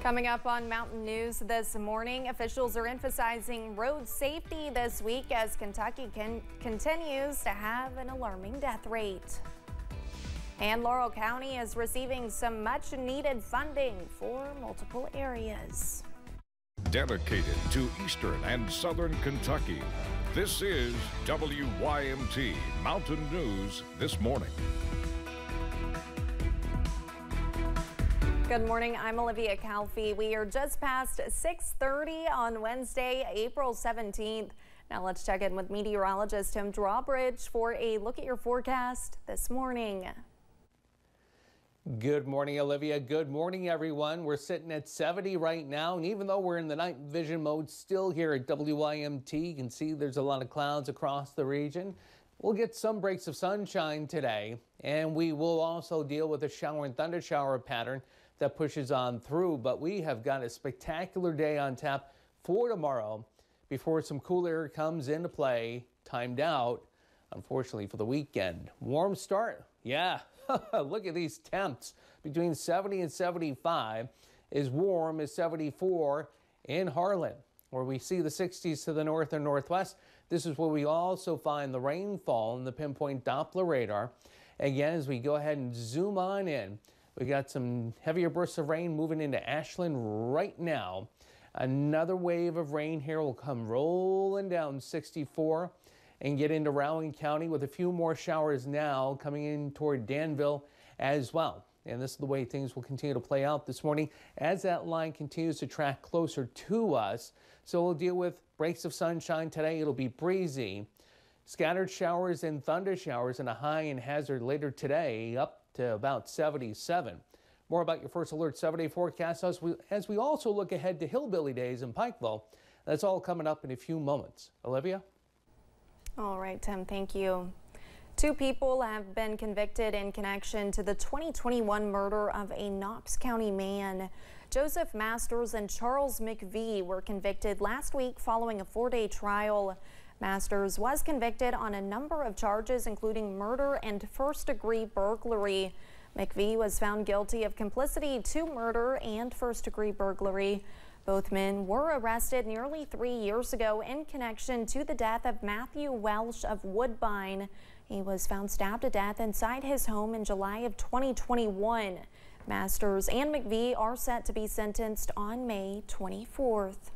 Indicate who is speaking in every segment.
Speaker 1: Coming up on Mountain News this morning, officials are emphasizing road safety this week as Kentucky continues to have an alarming death rate. And Laurel County is receiving some much needed funding for multiple areas.
Speaker 2: Dedicated to Eastern and Southern Kentucky, this is WYMT Mountain News this morning.
Speaker 1: Good morning, I'm Olivia Calfee. We are just past 6:30 on Wednesday, April 17th. Now let's check in with meteorologist Tim Drawbridge for a look at your forecast this morning.
Speaker 3: Good morning, Olivia. Good morning, everyone. We're sitting at 70 right now, and even though we're in the night vision mode still here at WYMT, you can see there's a lot of clouds across the region. We'll get some breaks of sunshine today, and we will also deal with a shower and thunder shower pattern that pushes on through, but we have got a spectacular day on tap for tomorrow before some cool air comes into play, timed out, unfortunately, for the weekend. Warm start, yeah. Look at these temps between 70 and 75, as warm as 74 in Harlan, where we see the 60s to the north and northwest. This is where we also find the rainfall in the pinpoint Doppler radar. Again, as we go ahead and zoom on in, we got some heavier bursts of rain moving into Ashland right now. Another wave of rain here will come rolling down 64 and get into Rowan County with a few more showers now coming in toward Danville as well. And this is the way things will continue to play out this morning as that line continues to track closer to us. So we'll deal with breaks of sunshine today. It'll be breezy. Scattered showers and thunder showers and a high in hazard later today up to about 77. More about your first alert 7-day forecast as we also look ahead to Hillbilly Days in Pikeville. That's all coming up in a few moments. Olivia?
Speaker 1: All right, Tim, thank you. 2 people have been convicted in connection to the 2021 murder of a Knox County man. Joseph Masters and Charles McVie were convicted last week following a 4-day trial. Masters was convicted on a number of charges, including murder and first-degree burglary. McVie was found guilty of complicity to murder and first-degree burglary. Both men were arrested nearly 3 years ago in connection to the death of Matthew Welsh of Woodbine. He was found stabbed to death inside his home in July of 2021. Masters and McVie are set to be sentenced on May 24th.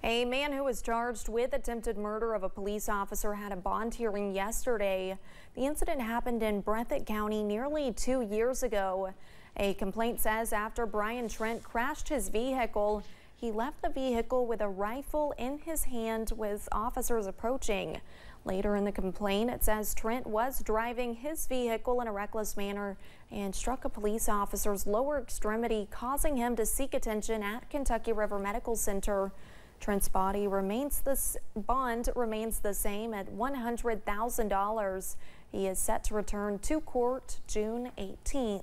Speaker 1: A man who was charged with attempted murder of a police officer had a bond hearing yesterday. The incident happened in Breathitt County nearly 2 years ago. A complaint says after Brian Trent crashed his vehicle, he left the vehicle with a rifle in his hand with officers approaching. Later in the complaint, it says Trent was driving his vehicle in a reckless manner and struck a police officer's lower extremity, causing him to seek attention at Kentucky River Medical Center. Trent's bond remains the same at $100,000. He is set to return to court June 18th.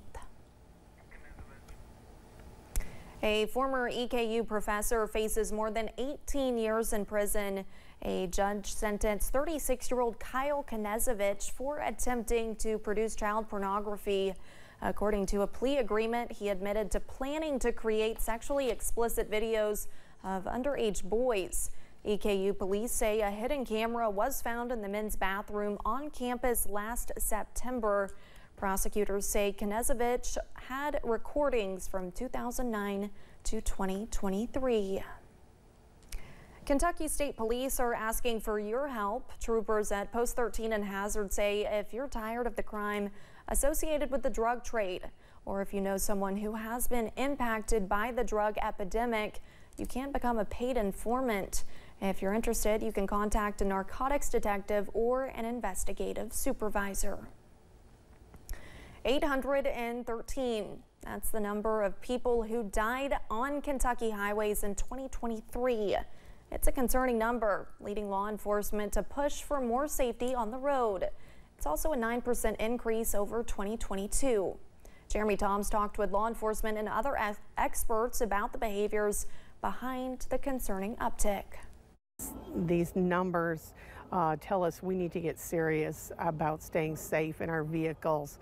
Speaker 1: A former EKU professor faces more than 18 years in prison. A judge sentenced 36-year-old Kyle Knezevich for attempting to produce child pornography. According to a plea agreement, he admitted to planning to create sexually explicit videos of underage boys. EKU police say a hidden camera was found in the men's bathroom on campus last September. Prosecutors say Knezevich had recordings from 2009 to 2023. Kentucky State Police are asking for your help. Troopers at Post 13 and Hazard say if you're tired of the crime associated with the drug trade, or if you know someone who has been impacted by the drug epidemic, you can become a paid informant. If you're interested, you can contact a narcotics detective or an investigative supervisor. 813. That's the number of people who died on Kentucky highways in 2023. It's a concerning number, leading law enforcement to push for more safety on the road. It's also a 9% increase over 2022. Jeremy Toms talked with law enforcement and other experts about the behaviors behind the concerning uptick.
Speaker 4: These numbers tell us we need to get serious about staying safe in our vehicles.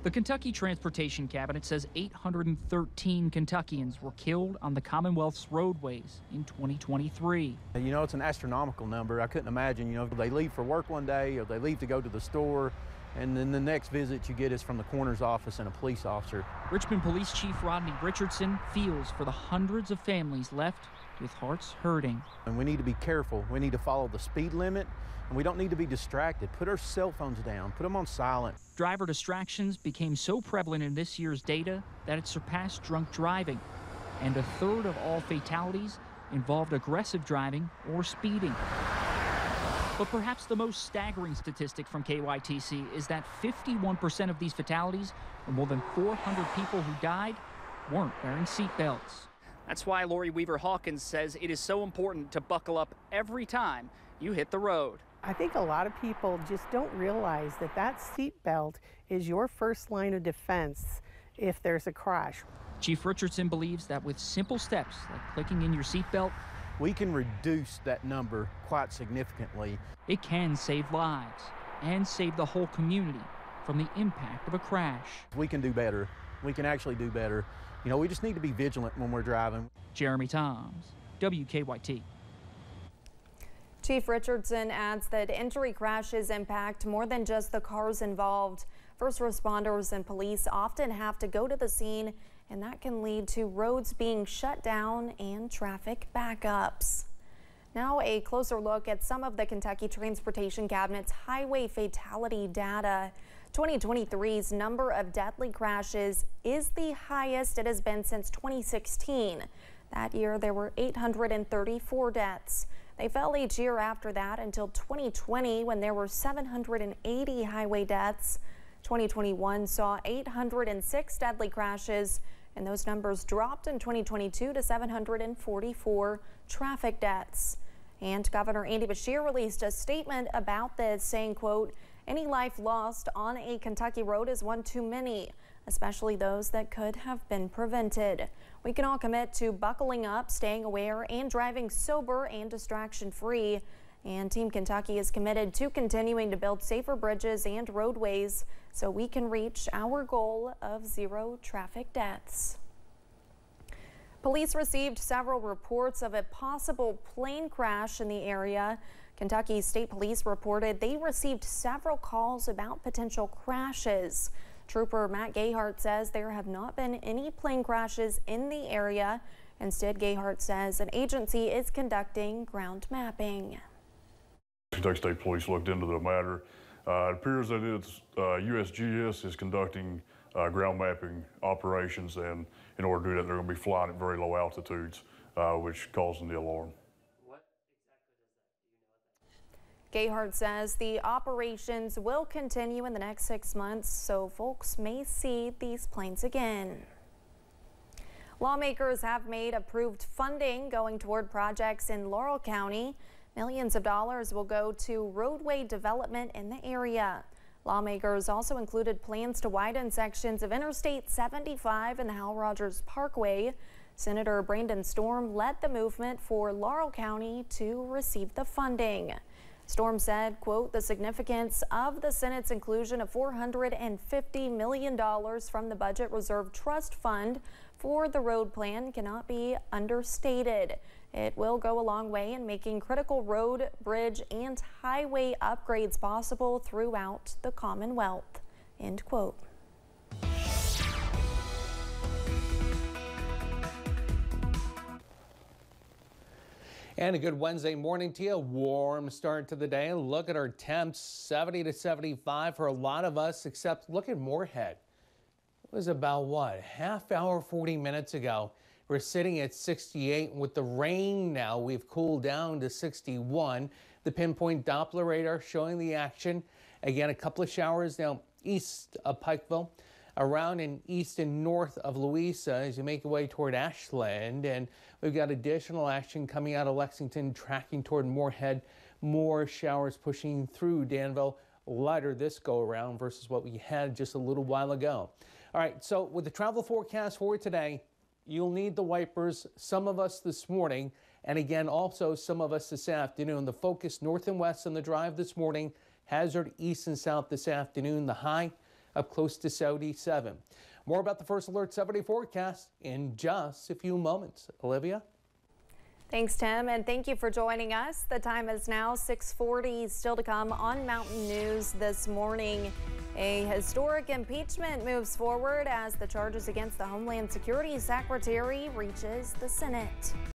Speaker 5: The Kentucky Transportation Cabinet says 813 Kentuckians were killed on the Commonwealth's roadways in 2023.
Speaker 6: You know, it's an astronomical number. I couldn't imagine, you know, they leave for work one day or they leave to go to the store, and then the next visit you get is from the coroner's office and a police officer.
Speaker 5: Richmond Police Chief Rodney Richardson feels for the hundreds of families left with hearts hurting.
Speaker 6: And we need to be careful. We need to follow the speed limit, and we don't need to be distracted. Put our cell phones down, put them on silent.
Speaker 5: Driver distractions became so prevalent in this year's data that it surpassed drunk driving. And a third of all fatalities involved aggressive driving or speeding. But perhaps the most staggering statistic from KYTC is that 51% of these fatalities, or more than 400 people who died, weren't wearing seat belts.
Speaker 7: That's why Lori Weaver Hawkins says it is so important to buckle up every time you hit the road.
Speaker 4: I think a lot of people just don't realize that that seat belt is your first line of defense if there's a crash.
Speaker 5: Chief Richardson believes that with simple steps like clicking in your seatbelt,
Speaker 6: we can reduce that number quite significantly.
Speaker 5: It can save lives and save the whole community from the impact of a crash.
Speaker 6: We can do better. We can actually do better. You know, we just need to be vigilant when we're driving.
Speaker 5: Jeremy Toms, WKYT.
Speaker 1: Chief Richardson adds that injury crashes impact more than just the cars involved. First responders and police often have to go to the scene, and that can lead to roads being shut down and traffic backups. Now a closer look at some of the Kentucky Transportation Cabinet's highway fatality data. 2023's number of deadly crashes is the highest it has been since 2016. That year there were 834 deaths. They fell each year after that until 2020 when there were 780 highway deaths. 2021 saw 806 deadly crashes, and those numbers dropped in 2022 to 744 traffic deaths. And Governor Andy Beshear released a statement about this, saying, quote, "Any life lost on a Kentucky road is one too many, especially those that could have been prevented. We can all commit to buckling up, staying aware, and driving sober and distraction-free. And Team Kentucky is committed to continuing to build safer bridges and roadways so we can reach our goal of 0 traffic deaths." Police received several reports of a possible plane crash in the area. Kentucky State Police reported they received several calls about potential crashes. Trooper Matt Gayhart says there have not been any plane crashes in the area. Instead, Gayhart says an agency is conducting ground mapping.
Speaker 8: Kentucky State Police looked into the matter. It appears that USGS is conducting ground mapping operations, and in order to do that, they're going to be flying at very low altitudes, which causing the alarm.
Speaker 7: What exactly does that, do you know what that?
Speaker 1: Gayhart says the operations will continue in the next 6 months, so folks may see these planes again. Lawmakers have made approved funding going toward projects in Laurel County. Millions of dollars will go to roadway development in the area. Lawmakers also included plans to widen sections of Interstate 75 and the Hal Rogers Parkway. Senator Brandon Storm led the movement for Laurel County to receive the funding. Storm said, quote, "The significance of the Senate's inclusion of $450 million from the Budget Reserve Trust Fund for the road plan cannot be understated. It will go a long way in making critical road, bridge, and highway upgrades possible throughout the Commonwealth," end quote.
Speaker 3: And a good Wednesday morning to you. Warm start to the day. Look at our temps, 70 to 75 for a lot of us, except look at Moorhead. It was about, what, half hour, 40 minutes ago. We're sitting at 68. With the rain now, we've cooled down to 61. The pinpoint Doppler radar showing the action. Again, a couple of showers now east of Pikeville, around and east and north of Louisa as you make your way toward Ashland. And we've got additional action coming out of Lexington, tracking toward Moorhead. More showers pushing through Danville. Lighter this go around versus what we had just a little while ago. All right, so with the travel forecast for today, you'll need the wipers, some of us this morning, and again, also some of us this afternoon. The focus north and west on the drive this morning, hazard east and south this afternoon. The high up close to 77. More about the First Alert 7-day forecast in just a few moments. Olivia?
Speaker 1: Thanks, Tim, and thank you for joining us. The time is now 6:40. Still to come on Mountain News this morning. A historic impeachment moves forward as the charges against the Homeland Security Secretary reaches the Senate.